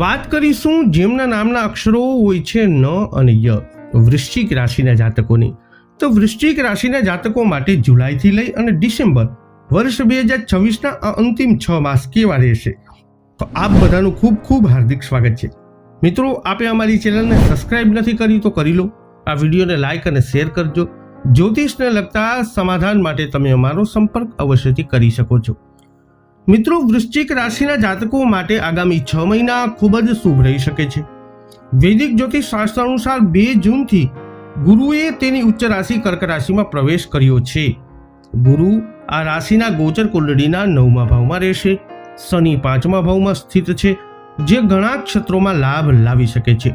વાત કરીશું જેમના નામના અક્ષરો હોય છે ન અને ય, વૃશ્ચિક રાશિના જાતકોની. તો વૃશ્ચિક રાશિના જાતકો માટે જુલાઈથી લઈ અને ડિસેમ્બર વર્ષ 2026ના આ અંતિમ 6 માસ કેવા રહેશે, તો આપ બધાનું ખૂબ ખૂબ હાર્દિક સ્વાગત છે. મિત્રો, આપે અમારી ચેનલને સબસ્ક્રાઇબ નથી કરી તો કરી લો. આ વિડીયોને લાઇક અને શેર કરજો. જ્યોતિષને લગતા સમાધાન માટે તમે અમારો સંપર્ક અવશ્યથી કરી શકો છો. મિત્રો, વૃશ્ચિક રાશિના જાતકો માટે આગામી 6 મહિના ખૂબ જ શુભ રહી શકે છે. વૈદિક જ્યોતિષ શાસ્ત્ર અનુસાર 2 જૂનથી ગુરુએ તેની ઉચ્ચ રાશિ કર્ક રાશિમાં પ્રવેશ કર્યો છે. ગુરુ આ રાશિના ગોચર કુંડળીના 9મા ભાવમાં રહેશે. શનિ 5મા ભાવમાં સ્થિત છે, જે ઘણા ક્ષેત્રોમાં લાભ લાવી શકે છે.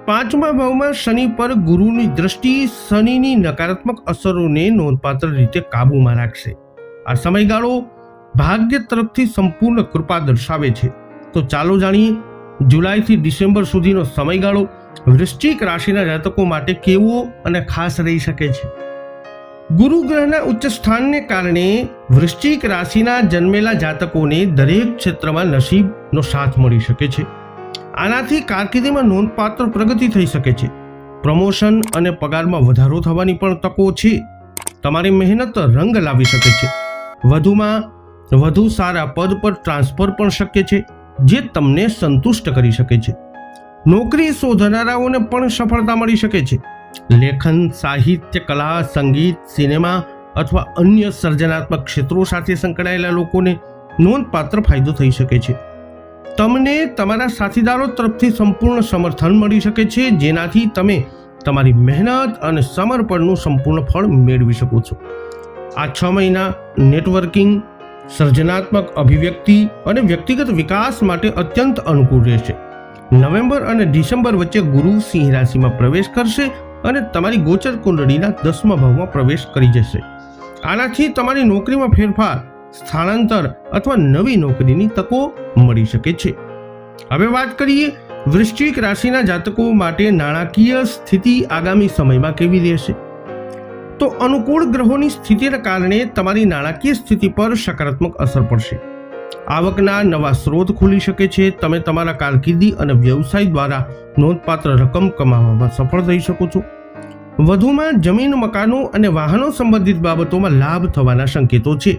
5મા ભાવમાં શનિ પર ગુરુની દ્રષ્ટિ શનિની નકારાત્મક અસરોને નોંધપાત્ર રીતે કાબૂમાં રાખશે. આ સમયગાળો ભાગ્ય તરફથી સંપૂર્ણ કૃપા દર્શાવે છે. તો ચાલો જાણીએ જુલાઈથી ડિસેમ્બર સુધીનો સમયગાળો વૃશ્ચિક રાશિના જાતકો માટે કેવો અને ખાસ રહી શકે છે. ગુરુ ગ્રહના ઉચ્ચ સ્થાનને કારણે વૃશ્ચિક રાશિના જન્મેલા જાતકોને દરેક ક્ષેત્રમાં નસીબનો સાથ મળી શકે છે. આનાથી કારકિર્દીમાં નોંધપાત્ર પ્રગતિ થઈ શકે છે. પ્રમોશન અને પગારમાં વધારો થવાની પણ તકો છે. તમારી મહેનત રંગ લાવી શકે છે. વધુ સારા પદ પર ટ્રાન્સફર પણ શક્ય છે, જે તમને સંતુષ્ટ કરી શકે છે. નોકરી શોધનારાઓને પણ સફળતા મળી શકે છે. લેખન, સાહિત્ય, કલા, સંગીત, સિનેમા અથવા અન્ય સર્જનાત્મક ક્ષેત્રો સાથે સંકળાયેલા લોકોને નોંધપાત્ર ફાયદો થઈ શકે છે. તમને તમારા સાથીદારો તરફથી સંપૂર્ણ સમર્થન મળી શકે છે, જેનાથી તમે તમારી મહેનત અને સમર્પણનું સંપૂર્ણ ફળ મેળવી શકો છો. આ 6 મહિના નેટવર્કિંગ, સર્જનાત્મક અભિવ્યક્તિ અને વ્યક્તિગત વિકાસ માટે અત્યંત અનુકૂળ રહેશે. નવેમ્બર અને ડિસેમ્બર વચ્ચે ગુરુ સિંહ રાશિમાં પ્રવેશ કરશે અને તમારી ગોચર કુંડળીના 10મા ભાવમાં પ્રવેશ કરી જશે. આનાથી તમારી નોકરીમાં ફેરફાર, સ્થળાંતર અથવા નવી નોકરીની તકો મળી શકે છે. હવે વાત કરીએ વૃશ્ચિક રાશિના જાતકો માટે નાણાકીય સ્થિતિ આગામી સમયમાં કેવી રહેશે. તો અનુકૂળ ગ્રહોની સ્થિતિના કારણે તમારી નાણાકીય સ્થિતિ પર સકારાત્મક અસર પડશે. આવકના નવા સ્ત્રોત ખુલી શકે છે. તમે તમારા કારકિર્દી અને વ્યવસાય દ્વારા નોંધપાત્ર રકમ કમાવામાં સફળ થઈ શકો છો. વધુમાં જમીન, મકાનો અને વાહનો સંબંધિત બાબતોમાં લાભ થવાના સંકેતો છે.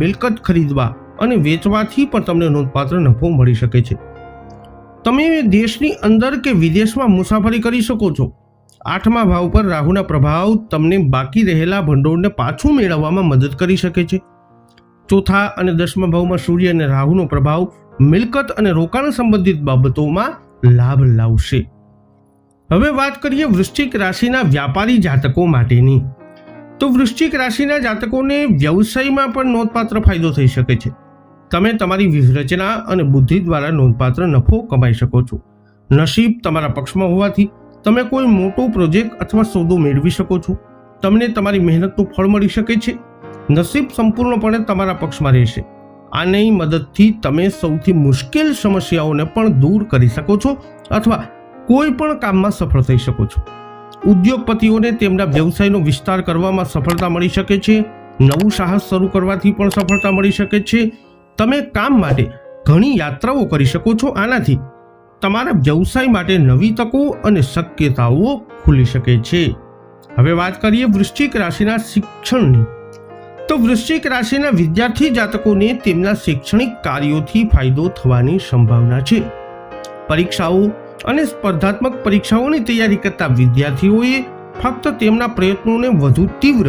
મિલકત ખરીદવા અને વેચવાથી પણ તમને નોંધપાત્ર નફો મળી શકે છે. તમે દેશની અંદર કે વિદેશમાં મુસાફરી કરી શકો છો. 8મા ભાવ પર રાહુના પ્રભાવ તમને બાકી રહેલા ભંડોળને પાછું મેળવવામાં મદદ કરી શકે છે. 4થા અને 10મા ભાવમાં સૂર્ય અને રાહુનો પ્રભાવ મિલકત અને રોકાણ સંબંધિત બાબતોમાં લાભ લાવશે. હવે વાત કરીએ વૃશ્ચિક રાશિના વ્યાપારી જાતકો માટેની. તો વૃશ્ચિક રાશિના જાતકોને વ્યવસાયમાં પણ નોંધપાત્ર ફાયદો થઈ શકે છે. તમે તમારી વ્યૂહરચના અને બુદ્ધિ દ્વારા નોંધપાત્ર નફો કમાઈ શકો છો. નસીબ તમારા પક્ષમાં હોવાથી તમે કોઈ મોટો પ્રોજેક્ટ અથવા સોદો મેળવી શકો છો. તમને તમારી મહેનતનું ફળ મળી શકે છે. નસીબ સંપૂર્ણપણે તમારા પક્ષમાં રહેશે. આની મદદથી તમે સૌથી મુશ્કેલ સમસ્યાઓને પણ દૂર કરી શકો છો અથવા કોઈ પણ કામમાં સફળ થઈ શકો છો. ઉદ્યોગપતિઓને તેમના વ્યવસાયનો વિસ્તાર કરવામાં સફળતા મળી શકે છે. નવું સાહસ શરૂ કરવાથી પણ સફળતા મળી શકે છે. તમે કામ માટે ઘણી યાત્રાઓ કરી શકો છો. આનાથી તમારા વ્યવસાય માટે નવી તકો અને શક્યતાઓ ખુલી શકે છે. હવે વાત કરીએ વૃશ્ચિક રાશિના શિક્ષણની. તો વૃશ્ચિક રાશિના વિદ્યાર્થી જાતકોને તેમના શૈક્ષણિક કાર્યોથી ફાયદો થવાની સંભાવના છે. પરીક્ષાઓ અને સ્પર્ધાત્મક પરીક્ષાઓની તૈયારી કરતા વિદ્યાર્થીઓએ ફક્ત તેમના પ્રયત્નોને વધુ તીવ્ર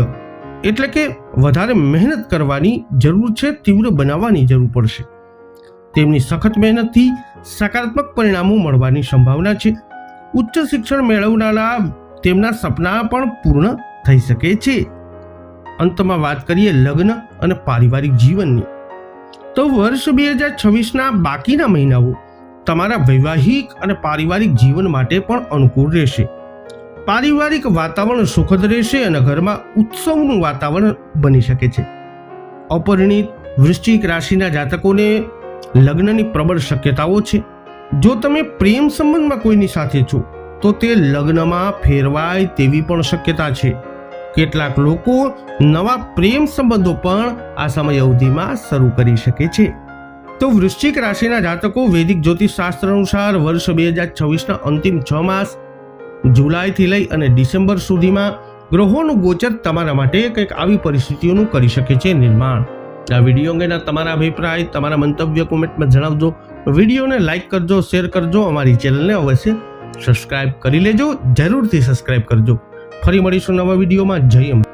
એટલે કે વધારે મહેનત કરવાની જરૂર છે, તીવ્ર બનાવવાની જરૂર પડશે. તેમની સખત મહેનતથી સકારાત્મક પરિણામો મળવાની સંભાવના છે. ઉચ્ચ શિક્ષણ મેળવનારા તેમના સપના પણ પૂર્ણ થઈ શકે છે. અંતમાં વાત કરીએ લગ્ન અને પારિવારિક જીવનની. તો વર્ષ 2026ના બાકીના મહિનાઓ તમારા વૈવાહિક અને પારિવારિક જીવન માટે પણ અનુકૂળ રહેશે. પારિવારિક વાતાવરણ સુખદ રહેશે અને ઘરમાં ઉત્સવનું વાતાવરણ બની શકે છે. અપરિણિત વૃશ્ચિક રાશિના જાતકોને લગ્નની પ્રબળ શક્યતાઓ છે. જો તમે પ્રેમ સંબંધમાં કોઈની સાથે છો તો તે લગ્નમાં ફેરવાય તેવી પણ શક્યતા છે. કેટલાક લોકો નવા પ્રેમ સંબંધો પણ આ સમય અવધિમાં શરૂ કરી શકે છે. તો વૃશ્ચિક રાશિના જાતકો વૈદિક જ્યોતિષ શાસ્ત્ર અનુસાર વર્ષ 2026ના અંતિમ 6 માસ જુલાઈથી લઈ અને ડિસેમ્બર સુધીમાં ગ્રહોનું ગોચર તમારા માટે કંઈક આવી પરિસ્થિતિઓનું કરી શકે છે નિર્માણ. આ વિડીયો અંગેના તમારા અભિપ્રાય, તમારા મંતવ્ય કોમેન્ટમાં જણાવજો. વિડીયોને લાઈક કરજો, શેર કરજો, અમારી ચેનલને અવશ્ય સબસ્ક્રાઇબ કરી લેજો. જરૂરથી સબસ્ક્રાઇબ કરજો. ફરી મળીશું નવા વિડીયોમાં. જય અંબે.